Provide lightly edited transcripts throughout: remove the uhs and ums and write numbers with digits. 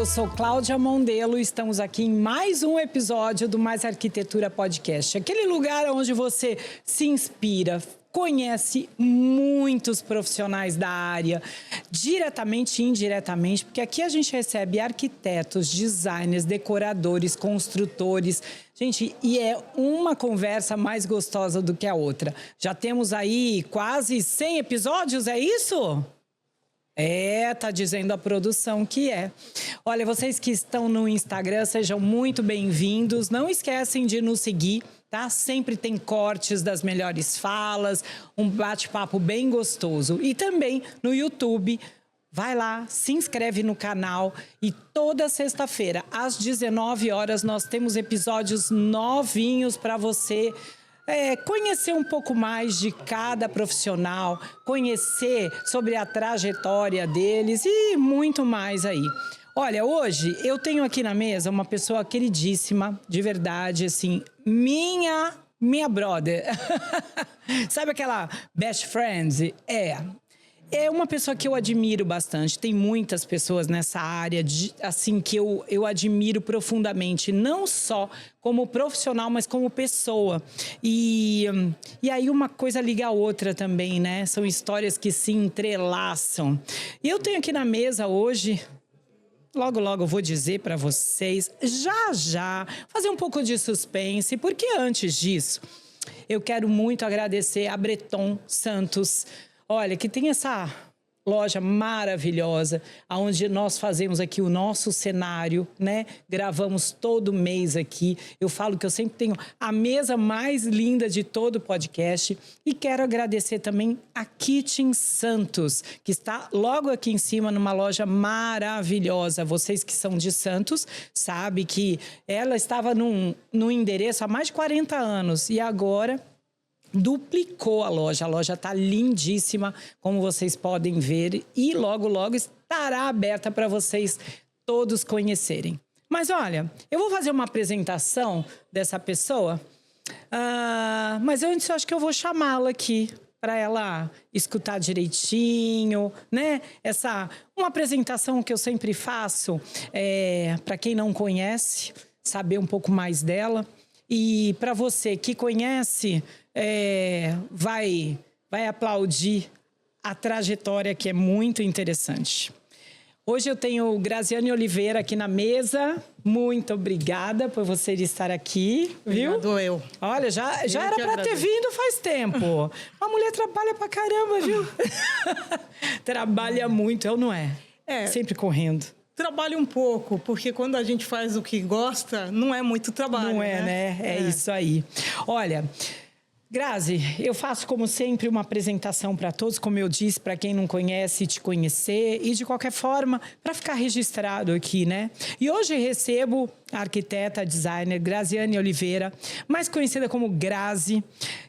sou Cláudia Mondelo e estamos aqui em mais um episódio do Mais Arquitetura Podcast. Aquele lugar onde você se inspira, conhece muitos profissionais da área, diretamente e indiretamente, porque aqui a gente recebe arquitetos, designers, decoradores, construtores. Gente, e é uma conversa mais gostosa do que a outra. Já temos aí quase 100 episódios, é isso? Tá dizendo a produção que é. Olha, vocês que estão no Instagram, sejam muito bem-vindos. Não esquecem de nos seguir, tá? Sempre tem cortes das melhores falas, um bate-papo bem gostoso. E também no YouTube, vai lá, se inscreve no canal e toda sexta-feira, às 19 horas, nós temos episódios novinhos para você conhecer um pouco mais de cada profissional, conhecer sobre a trajetória deles e muito mais aí. Olha, hoje eu tenho aqui na mesa uma pessoa queridíssima, de verdade, assim, minha brother. Sabe aquela best friend? É uma pessoa que eu admiro bastante. Tem muitas pessoas nessa área, assim, que eu admiro profundamente. Não só como profissional, mas como pessoa. E aí uma coisa liga a outra também, né? São histórias que se entrelaçam. E eu tenho aqui na mesa hoje... Logo, logo eu vou dizer para vocês, já, fazer um pouco de suspense, porque antes disso, eu quero muito agradecer a Breton Santos. Olha, que tem essa loja maravilhosa, onde nós fazemos aqui o nosso cenário, né? Gravamos todo mês aqui. Eu falo que eu sempre tenho a mesa mais linda de todo o podcast. E quero agradecer também a Kitchen Santos, que está logo aqui em cima numa loja maravilhosa. Vocês que são de Santos sabem que ela estava num endereço há mais de 40 anos e agora... duplicou a loja está lindíssima, como vocês podem ver, e logo, logo estará aberta para vocês todos conhecerem. Mas olha, eu vou fazer uma apresentação dessa pessoa, mas antes eu acho que eu vou chamá-la aqui, para ela escutar direitinho, né? Uma apresentação que eu sempre faço, para quem não conhece, saber um pouco mais dela. E para você que conhece, vai aplaudir a trajetória, que é muito interessante. Hoje eu tenho Graziane Oliveira aqui na mesa. Muito obrigada por você estar aqui, viu? Obrigado eu. Olha, já era para ter vindo faz tempo. A mulher trabalha pra caramba, viu? Trabalha muito, não é? Sempre correndo. Trabalha um pouco, porque quando a gente faz o que gosta, não é muito trabalho. Não é, né? É isso aí. Olha, Grazi, eu faço como sempre uma apresentação para todos, como eu disse, para quem não conhece, te conhecer e de qualquer forma, para ficar registrado aqui, né? E hoje recebo a arquiteta, designer Graziane Oliveira, mais conhecida como Grazi,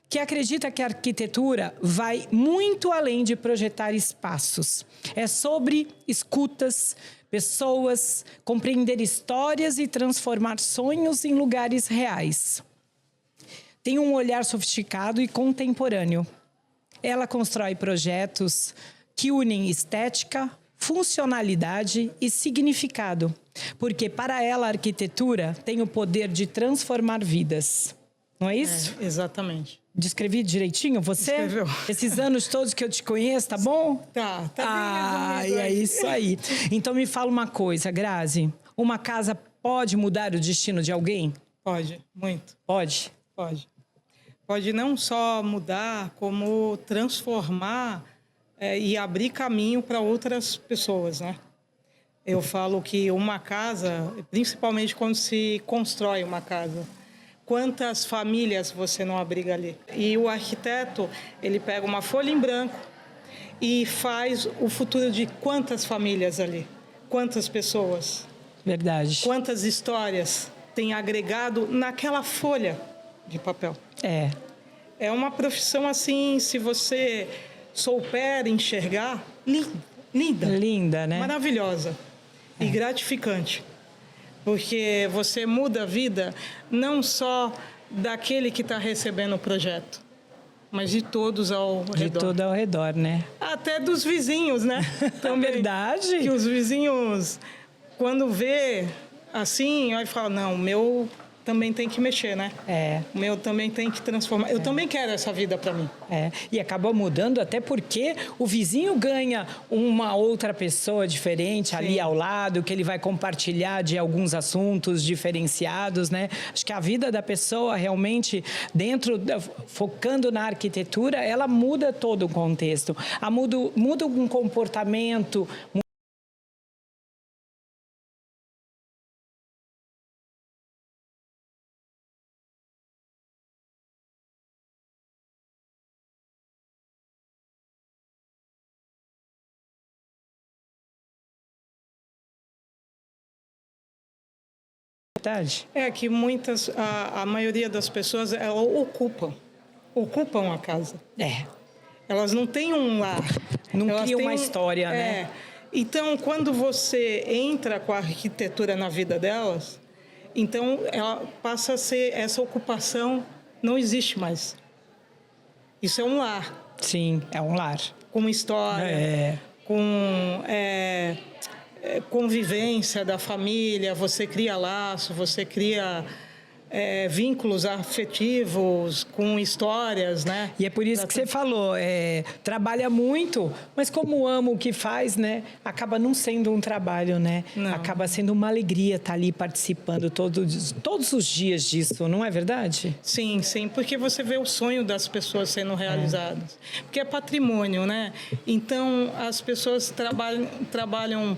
que acredita que a arquitetura vai muito além de projetar espaços. É sobre escutas, pessoas, compreender histórias e transformar sonhos em lugares reais. Tem um olhar sofisticado e contemporâneo. Ela constrói projetos que unem estética, funcionalidade e significado, porque para ela a arquitetura tem o poder de transformar vidas. Não é isso? Exatamente. Descrevi direitinho você? Escreveu. Esses anos todos que eu te conheço, tá bom? Tá bem resumido. É isso aí. Então me fala uma coisa, Grazi. Uma casa pode mudar o destino de alguém? Pode, muito. Pode? Pode. Pode não só mudar, como transformar e abrir caminho para outras pessoas, né? Eu falo que uma casa, principalmente quando se constrói uma casa, quantas famílias você não abriga ali? E o arquiteto, ele pega uma folha em branco e faz o futuro de quantas famílias ali? Quantas pessoas? Verdade. Quantas histórias tem agregado naquela folha de papel? É uma profissão assim, se você souber enxergar, linda. Linda, né? Maravilhosa e gratificante. Porque você muda a vida não só daquele que está recebendo o projeto, mas de todos ao redor. De todo ao redor, né? Até dos vizinhos, né? Também. Verdade. Que os vizinhos quando vê assim, aí fala, não, o meu também tem que mexer, né? O meu também tem que transformar. Eu também quero essa vida para mim. E acaba mudando até porque o vizinho ganha uma outra pessoa diferente ali ao lado, que ele vai compartilhar de alguns assuntos diferenciados, né? Acho que a vida da pessoa realmente, focando na arquitetura, ela muda todo o contexto. Muda um comportamento. É que a maioria das pessoas, elas ocupam a casa. Elas não têm um lar. Não elas criam uma história, né? Então, quando você entra com a arquitetura na vida delas, então ela passa a ser, essa ocupação não existe mais. Isso é um lar. Sim, é um lar. Com história, com convivência da família, você cria laço, você cria vínculos afetivos com histórias, né? E é por isso que você falou, trabalha muito, mas como ama o que faz, né? Acaba não sendo um trabalho, né? Não. Acaba sendo uma alegria estar ali participando todos os dias disso, não é verdade? Sim, sim, porque você vê o sonho das pessoas sendo realizados. Porque é patrimônio, né? Então, as pessoas trabalham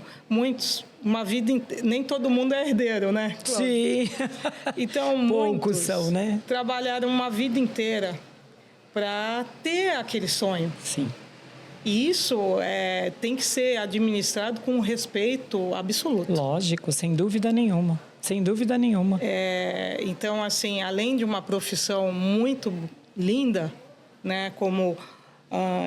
uma vida inteira. Nem todo mundo é herdeiro, né? Claro. Sim. Então, poucos são, né? Trabalharam uma vida inteira para ter aquele sonho. Sim. E isso tem que ser administrado com respeito absoluto. Lógico, sem dúvida nenhuma. Sem dúvida nenhuma. Então, assim, além de uma profissão muito linda, né, como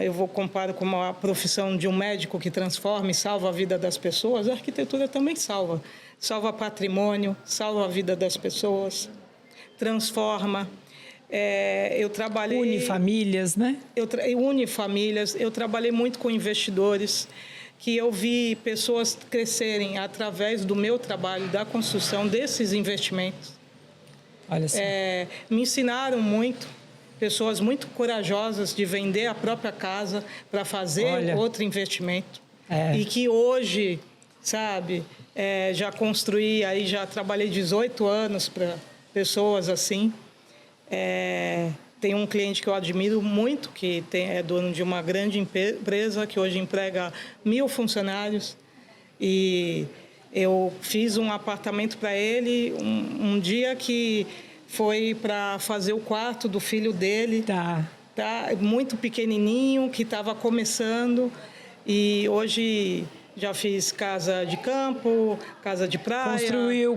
eu vou comparar com a profissão de um médico que transforma e salva a vida das pessoas, a arquitetura também salva. Salva patrimônio, salva a vida das pessoas, transforma. Eu trabalhei... Une famílias, né? Une famílias. Eu trabalhei muito com investidores, que eu vi pessoas crescerem através do meu trabalho, da construção desses investimentos. Olha só. Me ensinaram muito. Pessoas muito corajosas de vender a própria casa para fazer outro investimento. E que hoje, sabe, já construí, aí já trabalhei 18 anos para pessoas assim. Tem um cliente que eu admiro muito, que é dono de uma grande empresa, que hoje emprega 1.000 funcionários. E eu fiz um apartamento para ele um dia que foi para fazer o quarto do filho dele. Tá, muito pequenininho, que estava começando. E hoje já fiz casa de campo, casa de praia.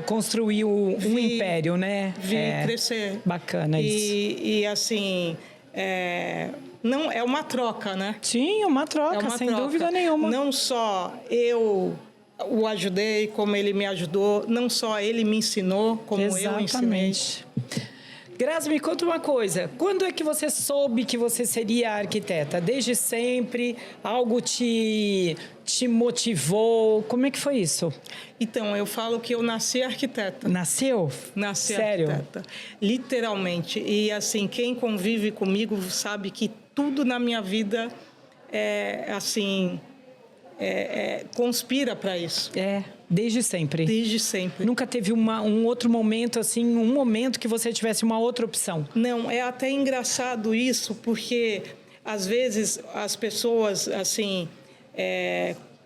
Construiu um império, né? Vi crescer. Bacana isso. E assim, não, é uma troca, né? Sim, uma troca, sem dúvida nenhuma. Não só eu o ajudei, como ele me ajudou, não só ele me ensinou, como eu ensinei. Grazi, me conta uma coisa. Quando é que você soube que você seria arquiteta? Desde sempre? Algo te motivou? Como é que foi isso? Então, eu falo que eu nasci arquiteta. Nasceu? Nasci Sério? arquiteta. Literalmente. E, assim, quem convive comigo sabe que tudo na minha vida conspira para isso. Desde sempre. Desde sempre. Nunca teve um outro momento, assim, um momento que você tivesse uma outra opção? Não, é até engraçado isso, porque, às vezes, as pessoas, assim,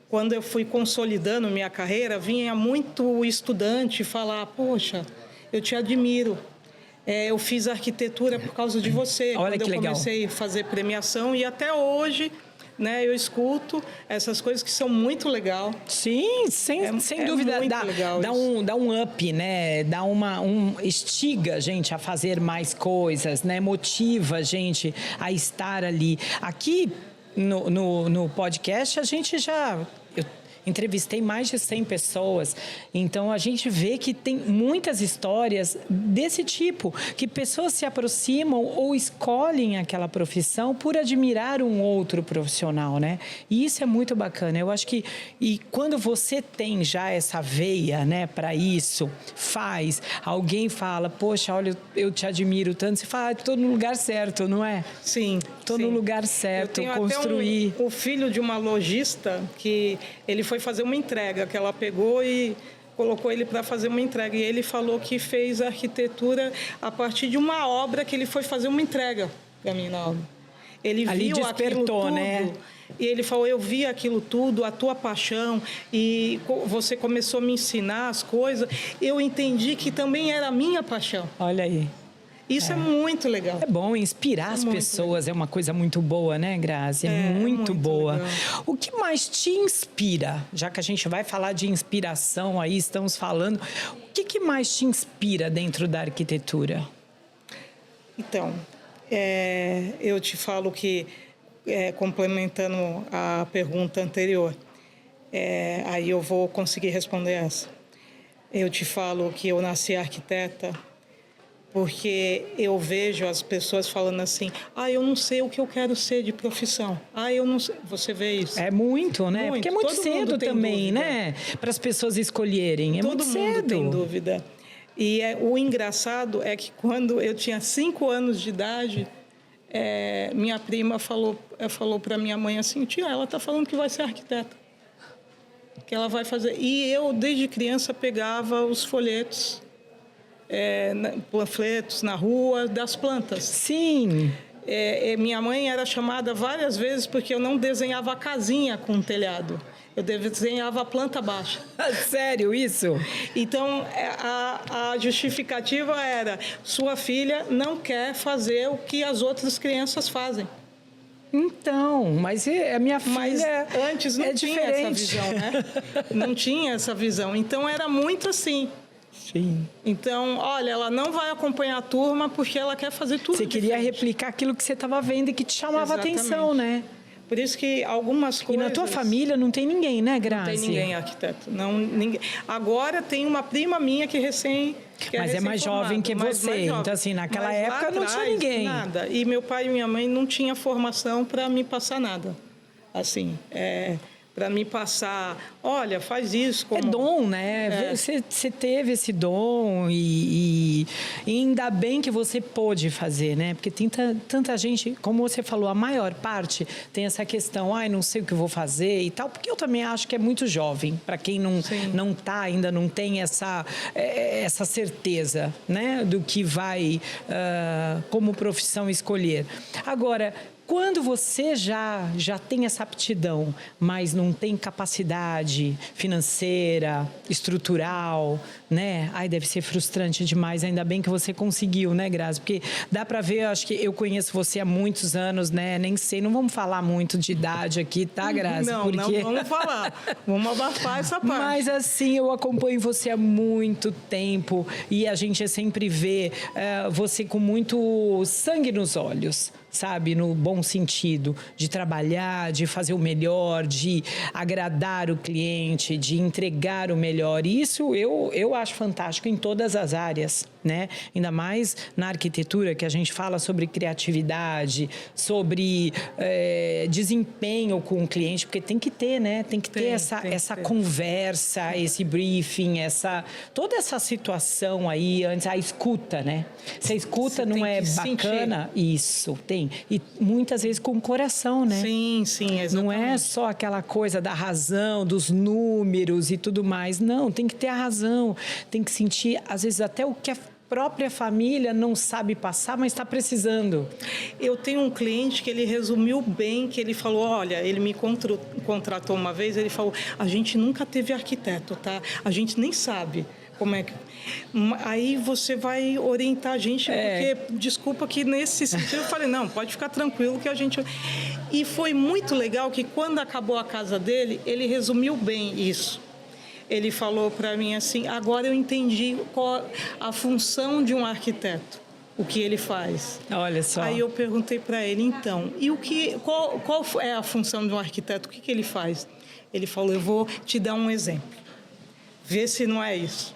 quando eu fui consolidando minha carreira, vinha muito estudante falar, poxa, eu te admiro. Eu fiz arquitetura por causa de você. Olha quando que eu legal. Comecei a fazer premiação e até hoje, né, eu escuto essas coisas que são muito legal. Sim, sem dúvida. Dá um up, né? Dá instiga a gente a fazer mais coisas, né? Motiva a gente a estar ali. Aqui no podcast a gente já... entrevistei mais de 100 pessoas. Então, a gente vê que tem muitas histórias desse tipo, que pessoas se aproximam ou escolhem aquela profissão por admirar um outro profissional, né? E isso é muito bacana. Eu acho que, e quando você tem já essa veia, né, para isso, alguém fala, poxa, olha, eu te admiro tanto, você fala, estou no lugar certo, não é? Sim. Estou no lugar certo, construir. O filho de uma lojista que ele foi fazer uma entrega, que ela pegou e colocou ele para fazer uma entrega. E ele falou que fez arquitetura a partir de uma obra que ele foi fazer uma entrega para mim na obra. Ele ali viu despertou, aquilo tudo, né? E ele falou, eu vi aquilo tudo, a tua paixão, e você começou a me ensinar as coisas. Eu entendi que também era a minha paixão. Olha aí. Isso é muito legal. É bom, inspirar as pessoas é uma coisa muito boa, né, Grazi? É muito boa. Legal. O que mais te inspira? Já que a gente vai falar de inspiração aí, estamos falando. O que mais te inspira dentro da arquitetura? Então, eu te falo que, complementando a pergunta anterior, aí eu vou conseguir responder essa. Eu te falo que eu nasci arquiteta porque eu vejo as pessoas falando assim, eu não sei o que eu quero ser de profissão. Eu não sei. Você vê isso? É muito, né? Muito. Porque é muito Todo cedo também, dúvida. né? Para as pessoas escolherem. É muito cedo. Todo mundo tem dúvida. E o engraçado é que quando eu tinha 5 anos de idade, minha prima falou para minha mãe assim, tia, ela está falando que vai ser arquiteta. Que ela vai fazer. E eu, desde criança, pegava os folhetos, panfletos na rua das plantas. Sim. Minha mãe era chamada várias vezes porque eu não desenhava a casinha com o telhado. Eu desenhava a planta baixa. Sério isso? Então, a justificativa era, sua filha não quer fazer o que as outras crianças fazem. Então, mas a minha filha mas antes não tinha essa visão, né? Não tinha essa visão. Então, era muito assim. Sim. Então, olha, ela não vai acompanhar a turma porque ela quer fazer tudo Você queria diferente. replicar aquilo que você estava vendo e que te chamava Exatamente. atenção, né? Por isso que algumas coisas... E na tua família não tem ninguém, né, Grazi? Não tem ninguém arquiteto. Não, ninguém. Agora tem uma prima minha que mas é mais jovem que você. Então, assim, naquela época não tinha ninguém. Nada. E meu pai e minha mãe não tinham formação para me passar nada. Assim, para me passar, olha, faz isso. Como... É dom, né? Você teve esse dom e ainda bem que você pôde fazer, né? Porque tem tanta gente, como você falou, a maior parte tem essa questão, não sei o que eu vou fazer e tal, porque eu também acho que é muito jovem, para quem não tá, ainda não tem essa certeza, né? Do que vai, como profissão, escolher. Agora, quando você já tem essa aptidão, mas não tem capacidade financeira, estrutural, né? Deve ser frustrante demais. Ainda bem que você conseguiu, né, Grazi? Porque dá para ver, acho que eu conheço você há muitos anos, né? Nem sei, não vamos falar muito de idade aqui, tá, Grazi? Não vamos falar. Vamos abafar essa parte. Mas assim, eu acompanho você há muito tempo e a gente sempre vê você com muito sangue nos olhos, sabe? No bom sentido, de trabalhar, de fazer o melhor, de agradar o cliente, de entregar o melhor. E isso eu acho fantástico em todas as áreas, né? Ainda mais na arquitetura, que a gente fala sobre criatividade, sobre desempenho com o cliente, porque tem que ter, né? Tem que ter essa conversa, esse briefing, toda essa situação aí, antes, a escuta, né? Se a escuta não é bacana, isso, tem. E muitas vezes com o coração, né? Sim, exatamente. Não é só aquela coisa da razão, dos números e tudo mais. Não, tem que ter a razão. Tem que sentir, às vezes, até o que a própria família não sabe passar, mas está precisando. Eu tenho um cliente que ele resumiu bem, que ele falou, olha, ele me contratou uma vez, ele falou, a gente nunca teve arquiteto, tá? A gente nem sabe como é que... Aí você vai orientar a gente, porque, desculpa que nesse sentido eu falei, não, pode ficar tranquilo que a gente... E foi muito legal que quando acabou a casa dele, ele resumiu bem isso. Ele falou para mim assim, agora eu entendi qual a função de um arquiteto. o que ele faz. Olha só. Aí eu perguntei para ele, então, e qual é a função de um arquiteto? O que ele faz? Ele falou, eu vou te dar um exemplo. Vê se não é isso.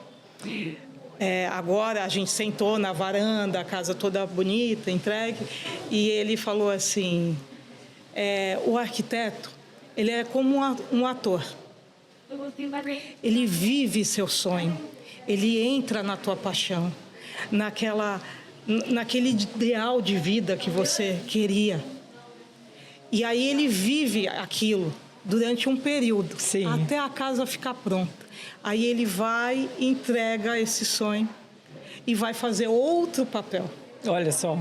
Agora a gente sentou na varanda, a casa toda bonita, entregue, e ele falou assim, o arquiteto, ele é como um ator. Ele vive seu sonho, ele entra na tua paixão, naquele ideal de vida que você queria. E aí ele vive aquilo durante um período, Sim. Até a casa ficar pronta. Aí ele vai, entrega esse sonho e vai fazer outro papel. Olha só.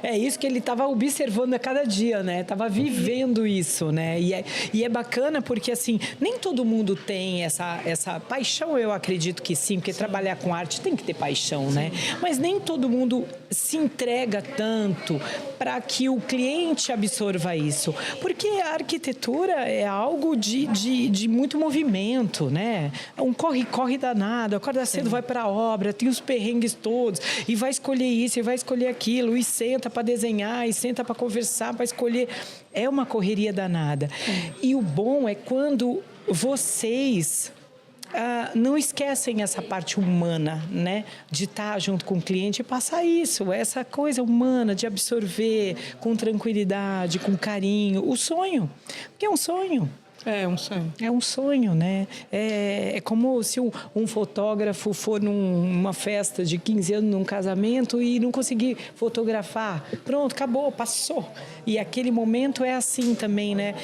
É isso que ele estava observando a cada dia, né? Estava vivendo isso, né? E é bacana porque, assim, nem todo mundo tem essa paixão, eu acredito que sim, porque trabalhar com arte tem que ter paixão, né? Mas nem todo mundo se entrega tanto para que o cliente absorva isso. Porque a arquitetura é algo de muito movimento, né? Um corre-corre danado, acorda cedo, vai para a obra, tem os perrengues todos, e vai escolher isso, e vai escolher aquilo, e senta para desenhar, e senta para conversar, para escolher. É uma correria danada. E o bom é quando vocês não esquecem essa parte humana, né? De estar junto com o cliente e passar isso, essa coisa humana de absorver com tranquilidade, com carinho, o sonho, porque é um sonho. É um sonho. É um sonho, né? É como se um fotógrafo for numa festa de 15 anos, num casamento, e não conseguir fotografar. Pronto, acabou, passou. E aquele momento é assim também, né?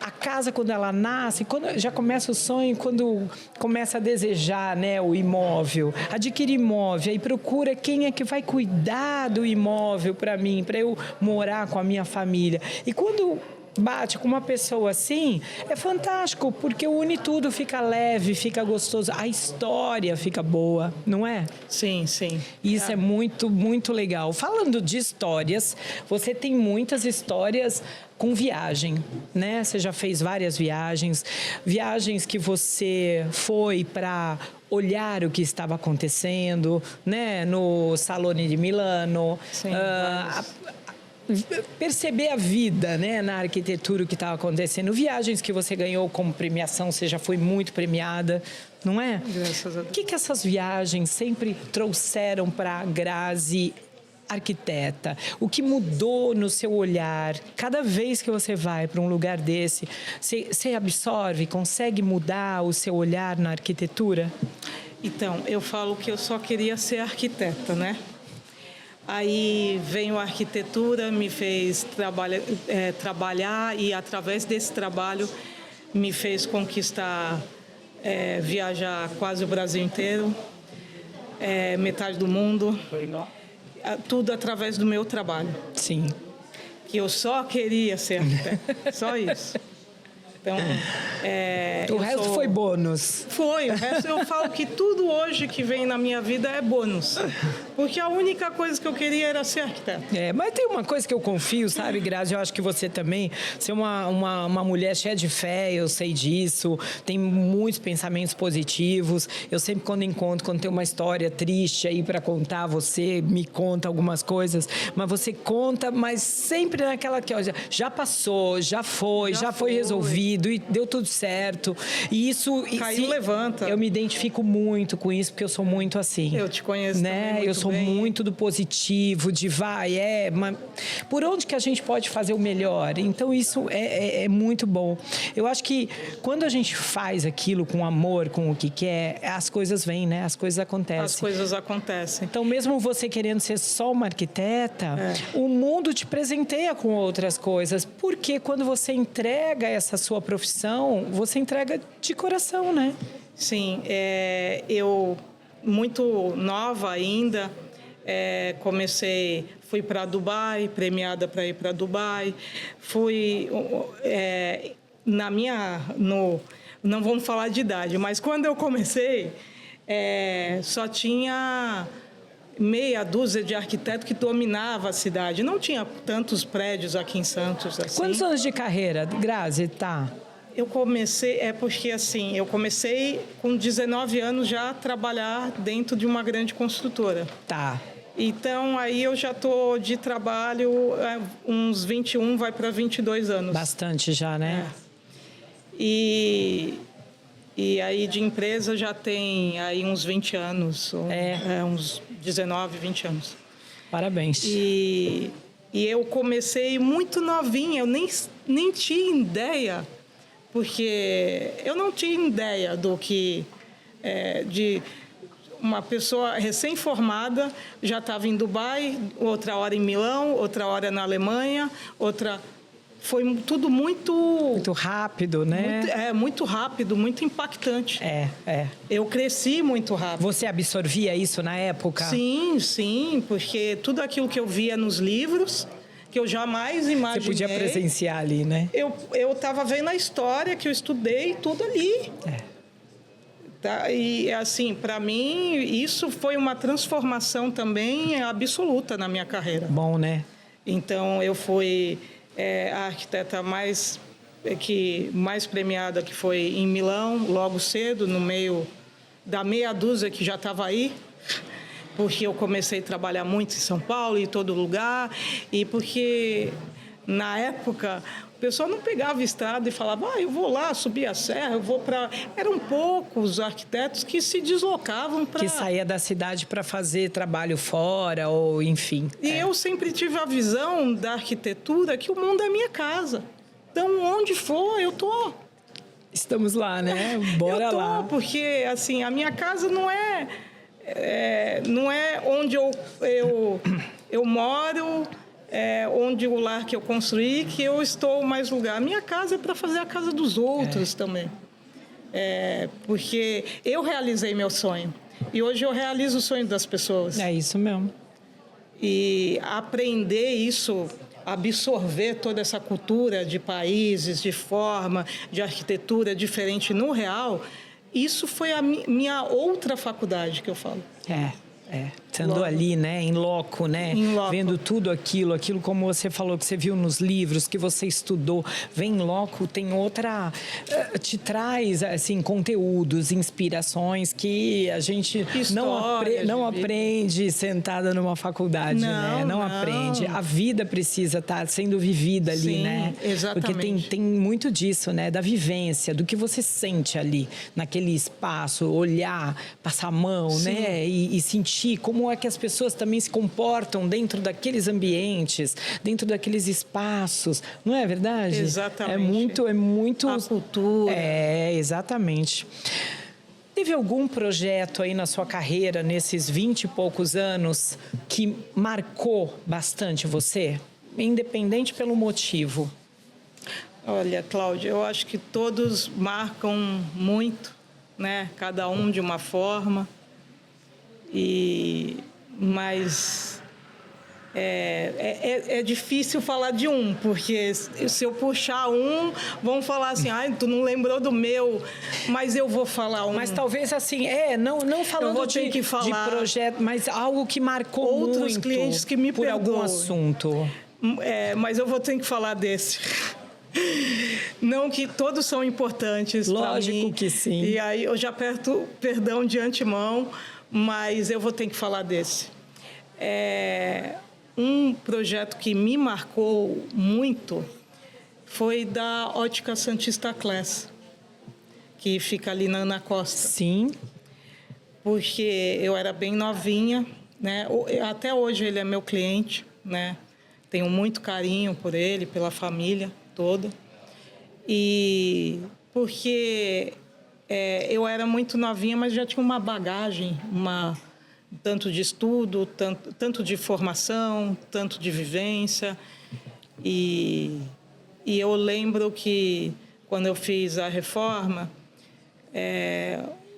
A casa, quando ela nasce, quando já começa o sonho, quando começa a desejar, né, o imóvel, adquire imóvel, aí procura quem é que vai cuidar do imóvel para mim, para eu morar com a minha família. E quando bate com uma pessoa assim, é fantástico, porque une tudo, fica leve, fica gostoso, a história fica boa, não é? Sim, sim. Isso é muito, muito legal. Falando de histórias, você tem muitas histórias com viagem, né? Você já fez várias viagens que você foi para olhar o que estava acontecendo, né? No Salone de Milano. Sim, perceber a vida, né, na arquitetura, o que estava acontecendo. Viagens que você ganhou como premiação, você já foi muito premiada, não é? Graças a Deus. O que essas viagens sempre trouxeram para a Grazi arquiteta? O que mudou no seu olhar? Cada vez que você vai para um lugar desse, você absorve, consegue mudar o seu olhar na arquitetura? Então, eu falo que eu só queria ser arquiteta, né? Aí veio a arquitetura, me fez trabalhar e, através desse trabalho, me fez conquistar, viajar quase o Brasil inteiro, metade do mundo. Tudo através do meu trabalho. Sim. Que eu só queria ser arquiteta, só isso. Então, o resto foi bônus. Foi, o resto eu falo que tudo hoje que vem na minha vida é bônus. Porque a única coisa que eu queria era ser arquiteta. Mas tem uma coisa que eu confio, sabe, Grazi? Eu acho que você também, ser uma mulher cheia de fé, eu sei disso, tem muitos pensamentos positivos. Eu sempre, quando tem uma história triste aí para contar, você me conta algumas coisas, mas você conta, mas sempre naquela que, ó, já passou, já foi resolvido e deu tudo certo. E isso... Caiu, levanta. Eu me identifico muito com isso, porque eu sou muito assim. Eu te conheço né? também Eu sou bem. muito do positivo, de mas por onde que a gente pode fazer o melhor? Então isso é muito bom. Eu acho que quando a gente faz aquilo com amor, com o que quer, as coisas vêm, né? As coisas acontecem. As coisas acontecem. Então, mesmo você querendo ser só uma arquiteta, o mundo te presenteia com outras coisas, porque quando você entrega essa sua profissão, você entrega de coração, né? Sim, eu, muito nova ainda, fui para Dubai, premiada para ir para Dubai, não vamos falar de idade, mas quando eu comecei, só tinha meia dúzia de arquitetos que dominava a cidade. Não tinha tantos prédios aqui em Santos assim. Quantos anos de carreira, Grazi, tá? Eu comecei, porque assim, eu comecei com 19 anos já a trabalhar dentro de uma grande construtora. Tá. Então, aí eu já estou de trabalho uns 21, vai para 22 anos. Bastante já, né? E aí de empresa já tem aí uns 20 anos, uns 19, 20 anos. Parabéns. E eu comecei muito novinha, eu nem tinha ideia, porque eu não tinha ideia do que... de uma pessoa recém-formada, já estava em Dubai, outra hora em Milão, outra hora na Alemanha, outra... Foi tudo muito... Muito rápido, né? Muito rápido, muito impactante. É. Eu cresci muito rápido. Você absorvia isso na época? Sim, porque tudo aquilo que eu via nos livros, que eu jamais imaginei... Você podia presenciar ali, né? Eu estava vendo a história que eu estudei, tudo ali. Tá? E, assim, para mim, isso foi uma transformação também absoluta na minha carreira. Bom, né? Então, eu fui a arquiteta mais premiada, que foi em Milão, logo cedo, no meio da meia dúzia que já estava aí, porque eu comecei a trabalhar muito em São Paulo, em todo lugar, e porque, na época... O pessoal não pegava estrada e falava, eu vou lá subir a serra, eu vou para... Eram poucos os arquitetos que se deslocavam para... Que saía da cidade para fazer trabalho fora, ou enfim. E eu sempre tive a visão da arquitetura que o mundo é minha casa. Então, onde for, eu tô. Estamos lá, né? Bora lá. Porque, assim, a minha casa não é onde eu moro... onde o lar que eu construí, que eu estou mais lugar. A minha casa é para fazer a casa dos outros também. Porque eu realizei meu sonho. E hoje eu realizo o sonho das pessoas. É isso mesmo. E aprender isso, absorver toda essa cultura de países, de forma, de arquitetura diferente no real, isso foi a minha outra faculdade que eu falo. Estando ali, né, em loco, né, vendo tudo aquilo como você falou, que você viu nos livros, que você estudou, vem em loco, tem outra, te traz, assim, conteúdos, inspirações que a gente não aprende sentada numa faculdade, né, não aprende. A vida precisa estar sendo vivida ali, Sim, né, exatamente. porque tem muito disso, né, da vivência, do que você sente ali, naquele espaço, olhar, passar a mão, né, e sentir como é que as pessoas também se comportam dentro daqueles ambientes, dentro daqueles espaços, não é verdade? Exatamente. É muito... A cultura. Exatamente. Teve algum projeto aí na sua carreira, nesses 20 e poucos anos, que marcou bastante você? Independente pelo motivo. Olha, Cláudia, eu acho que todos marcam muito, né? Cada um de uma forma. Mas é difícil falar de um, porque se eu puxar um, vão falar assim, tu não lembrou do meu, mas eu vou falar um. Mas talvez assim, não falando de projeto, mas algo que marcou outros muito clientes que me por algum assunto. Mas eu vou ter que falar desse. Não que todos são importantes. Lógico que sim. E aí eu já peço perdão de antemão, mas eu vou ter que falar desse. Um projeto que me marcou muito foi da Ótica Santista Class, que fica ali na Ana Costa. Sim. Porque eu era bem novinha, né? Até hoje ele é meu cliente, né? Tenho muito carinho por ele, pela família toda. E porque eu era muito novinha, mas já tinha uma bagagem, tanto de estudo, tanto de formação, tanto de vivência. E eu lembro que, quando eu fiz a reforma,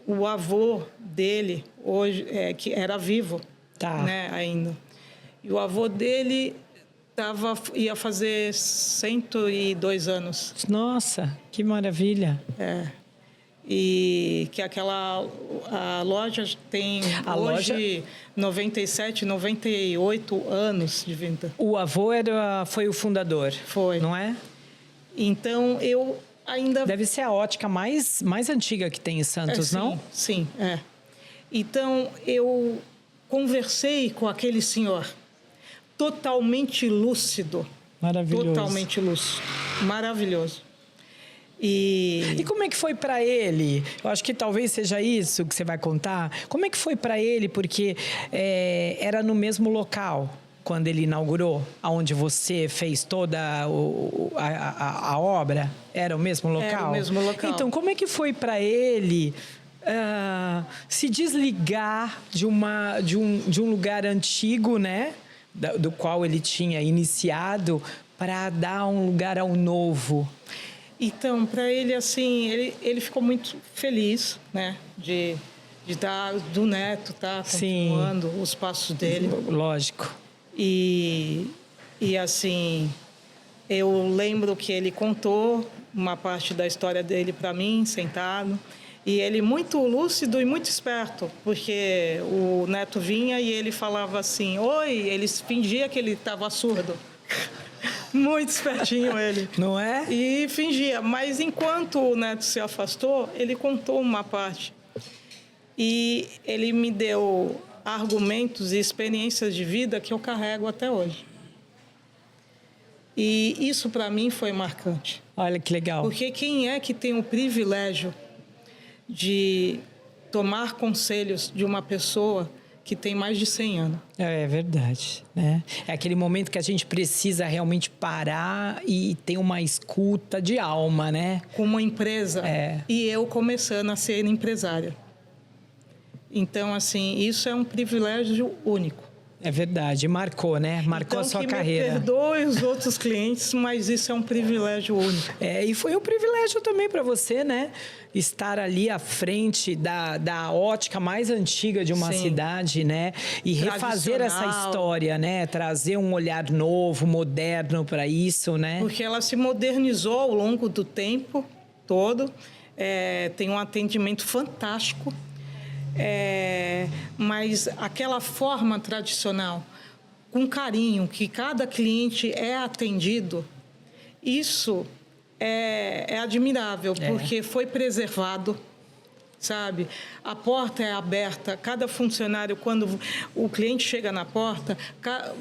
o avô dele, hoje, que era vivo, né, ainda. E o avô dele ia fazer 102 anos. Nossa, que maravilha! E que a loja tem hoje 97, 98 anos de vida. O avô foi o fundador? Foi. Não é? Então, eu ainda... Deve ser a ótica mais antiga que tem em Santos, não? Sim, é. Então, eu conversei com aquele senhor, totalmente lúcido. Maravilhoso. Totalmente lúcido. Maravilhoso. E como é que foi para ele? Eu acho que talvez seja isso que você vai contar. Como é que foi para ele? Porque era no mesmo local quando ele inaugurou, onde você fez toda a obra? Era o mesmo local? Era o mesmo local. Então, como é que foi para ele se desligar de um lugar antigo, né? Do qual ele tinha iniciado, para dar um lugar ao novo? Então, para ele, assim, ele ficou muito feliz, né? De dar, do neto, tá? Continuando os passos dele. Lógico. E assim, eu lembro que ele contou uma parte da história dele para mim, sentado. E ele muito lúcido e muito esperto, porque o neto vinha e ele falava assim, oi, ele fingia que ele estava surdo. Muito espertinho ele. Não é? E fingia. Mas enquanto o neto se afastou, ele contou uma parte. E ele me deu argumentos e experiências de vida que eu carrego até hoje. E isso, para mim, foi marcante. Olha que legal. Porque quem é que tem o privilégio de tomar conselhos de uma pessoa que tem mais de 100 anos? É verdade, né? É aquele momento que a gente precisa realmente parar e ter uma escuta de alma, né? Com uma empresa. E eu começando a ser empresária. Então, assim, isso é um privilégio único. É verdade, marcou, né? Marcou então, a sua que carreira. Me perdoe os outros clientes, mas isso é um privilégio único. E foi um privilégio também para você, né? Estar ali à frente da ótica mais antiga de uma cidade, né? E refazer essa história, né? Trazer um olhar novo, moderno para isso, né? Porque ela se modernizou ao longo do tempo todo. Tem um atendimento fantástico. Mas aquela forma tradicional, com carinho, que cada cliente é atendido, isso é admirável, porque foi preservado, sabe? A porta é aberta, cada funcionário, quando o cliente chega na porta,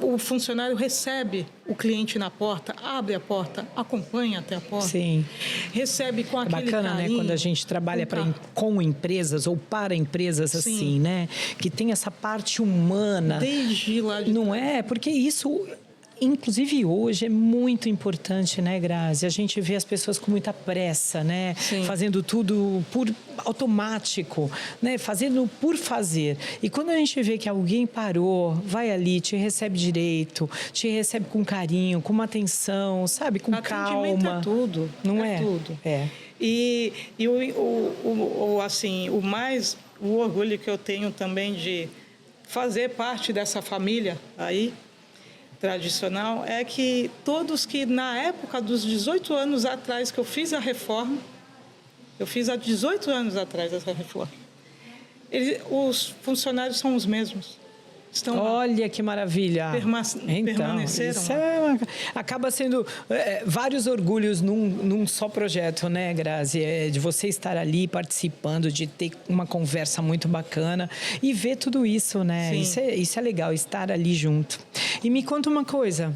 o funcionário recebe o cliente na porta, abre a porta, acompanha até a porta. Sim. Recebe com aquele bacana, carinho. Né? Quando a gente trabalha com empresas ou para empresas assim, né? Que tem essa parte humana. Desde lá de Não trás. é? Porque isso... Inclusive hoje é muito importante, né, Grazi? A gente vê as pessoas com muita pressa, né? Sim. Fazendo tudo por automático, né? Fazendo por fazer. E quando a gente vê que alguém parou, vai ali, te recebe direito, te recebe com carinho, com uma atenção, sabe? Com atendimento calma. É tudo. Não é? Tudo. E o orgulho que eu tenho também de fazer parte dessa família aí, tradicional, é que todos que na época dos 18 anos atrás que eu fiz a reforma, eu fiz há 18 anos atrás essa reforma, os funcionários são os mesmos. Estão Olha lá. Que maravilha. Permaneceram. Isso acaba sendo vários orgulhos num só projeto, né, Grazi? De você estar ali participando, de ter uma conversa muito bacana e ver tudo isso, né? Isso é legal, estar ali junto. E me conta uma coisa.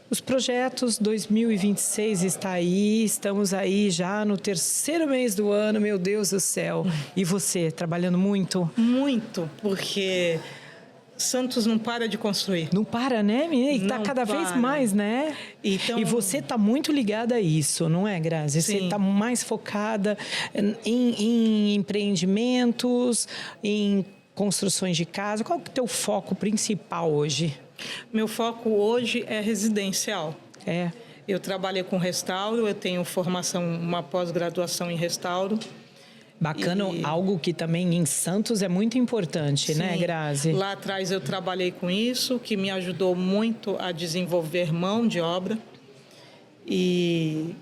Os projetos 2026 está aí, estamos aí já no 3º mês do ano, meu Deus do céu. E você, trabalhando muito? Muito, porque Santos não para de construir. Não para, né, menina? E está cada vez mais, né? Então... E você está muito ligada a isso, não é, Grazi? Você está mais focada em empreendimentos, em construções de casa. Qual é o teu foco principal hoje? Meu foco hoje é residencial. Eu trabalhei com restauro, eu tenho formação, uma pós-graduação em restauro. Bacana, algo que também em Santos é muito importante, né, Grazi? Lá atrás eu trabalhei com isso, que me ajudou muito a desenvolver mão de obra e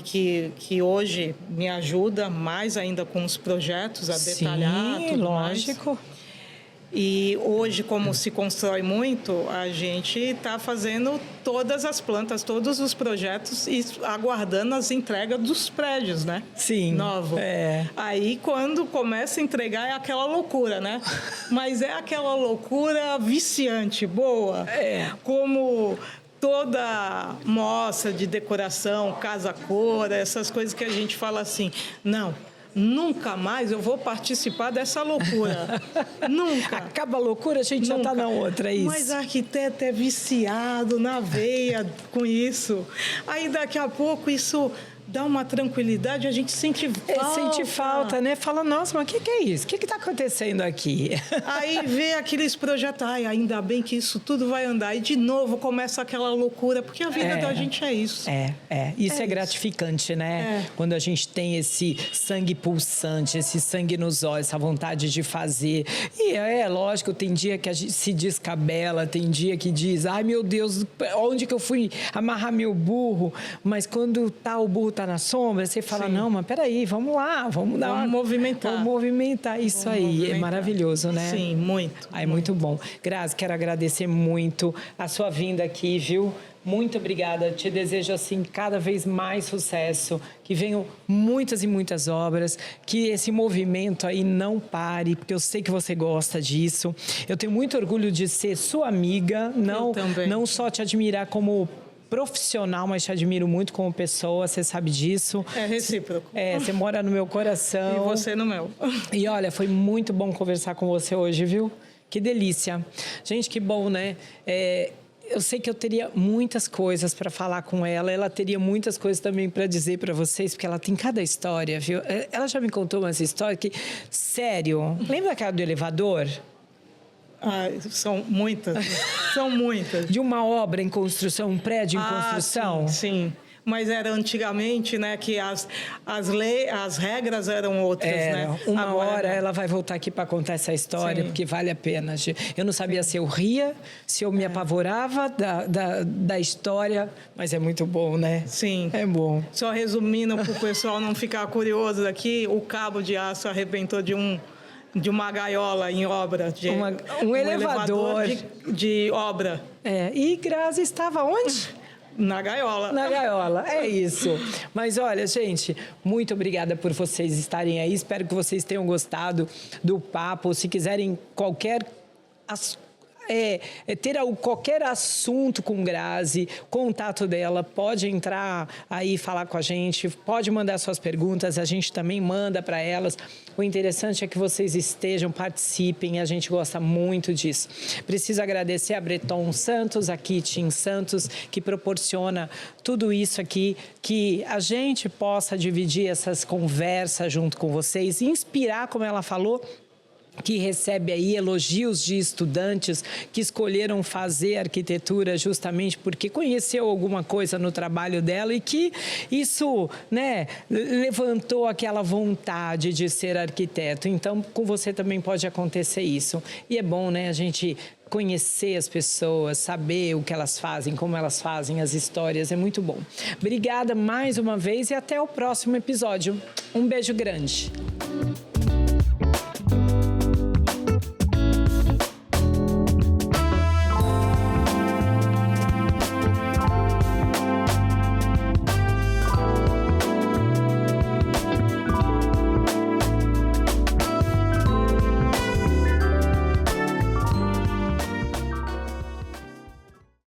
que hoje me ajuda mais ainda com os projetos a detalhar tudo lógico. mais. E hoje, como se constrói muito, a gente está fazendo todas as plantas, todos os projetos e aguardando as entregas dos prédios, né? Sim. Novo. Aí, quando começa a entregar, é aquela loucura, né? Mas é aquela loucura viciante, boa. Como toda mostra de decoração, casa-cor, essas coisas que a gente fala assim, não, nunca mais eu vou participar dessa loucura. Nunca. Acaba a loucura, a gente já está na outra, é isso. Mas arquiteto é viciado na veia com isso. Aí daqui a pouco isso dá uma tranquilidade, a gente sente falta. Sente falta, né? Fala, nossa, mas o que é isso? O que está acontecendo aqui? Aí vê aqueles projetos, ai, ainda bem que isso tudo vai andar. E de novo começa aquela loucura, porque a vida da gente é isso. Isso é gratificante, né? Quando a gente tem esse sangue pulsante, esse sangue nos olhos, essa vontade de fazer. E lógico, tem dia que a gente se descabela, tem dia que diz, ai meu Deus, onde que eu fui amarrar meu burro? Mas quando o burro tá na sombra, você fala, não, mas peraí, vamos lá, vamos movimentar. Vamos movimentar isso aí. Movimentar. É maravilhoso, né? Sim, muito. Muito bom. Grazi, quero agradecer muito a sua vinda aqui, viu? Muito obrigada. Te desejo, assim, cada vez mais sucesso, que venham muitas e muitas obras, que esse movimento aí não pare, porque eu sei que você gosta disso. Eu tenho muito orgulho de ser sua amiga, não só te admirar como profissional, mas te admiro muito como pessoa, você sabe disso. É recíproco. Você mora no meu coração. E você no meu. E olha, foi muito bom conversar com você hoje, viu? Que delícia. Gente, que bom, né? Eu sei que eu teria muitas coisas para falar com ela, ela teria muitas coisas também para dizer para vocês, porque ela tem cada história, viu? Ela já me contou umas histórias que, sério, lembra aquela do elevador? São muitas, são muitas. De uma obra em construção, um prédio em construção? Sim. Mas era antigamente, né, que as regras eram outras, né? Uma hora ela vai voltar aqui para contar essa história, porque vale a pena. Eu não sabia se eu ria, se eu me apavorava da história, mas é muito bom, né? Sim. É bom. Só resumindo, para o pessoal não ficar curioso aqui, o cabo de aço arrebentou de uma gaiola em obra. Um elevador de obra. E Grazi estava onde? Na gaiola. Na gaiola, é isso. Mas olha, gente, muito obrigada por vocês estarem aí. Espero que vocês tenham gostado do papo. Se quiserem ter qualquer assunto com Grazi, contato dela, pode entrar aí e falar com a gente, pode mandar suas perguntas, a gente também manda para elas. O interessante é que vocês estejam, participem, a gente gosta muito disso. Preciso agradecer a Breton Santos, a Kitchen Santos, que proporciona tudo isso aqui, que a gente possa dividir essas conversas junto com vocês, inspirar, como ela falou, que recebe aí elogios de estudantes que escolheram fazer arquitetura justamente porque conheceu alguma coisa no trabalho dela e que isso, né, levantou aquela vontade de ser arquiteto. Então, com você também pode acontecer isso. E é bom, né, a gente conhecer as pessoas, saber o que elas fazem, como elas fazem, as histórias, é muito bom. Obrigada mais uma vez e até o próximo episódio. Um beijo grande.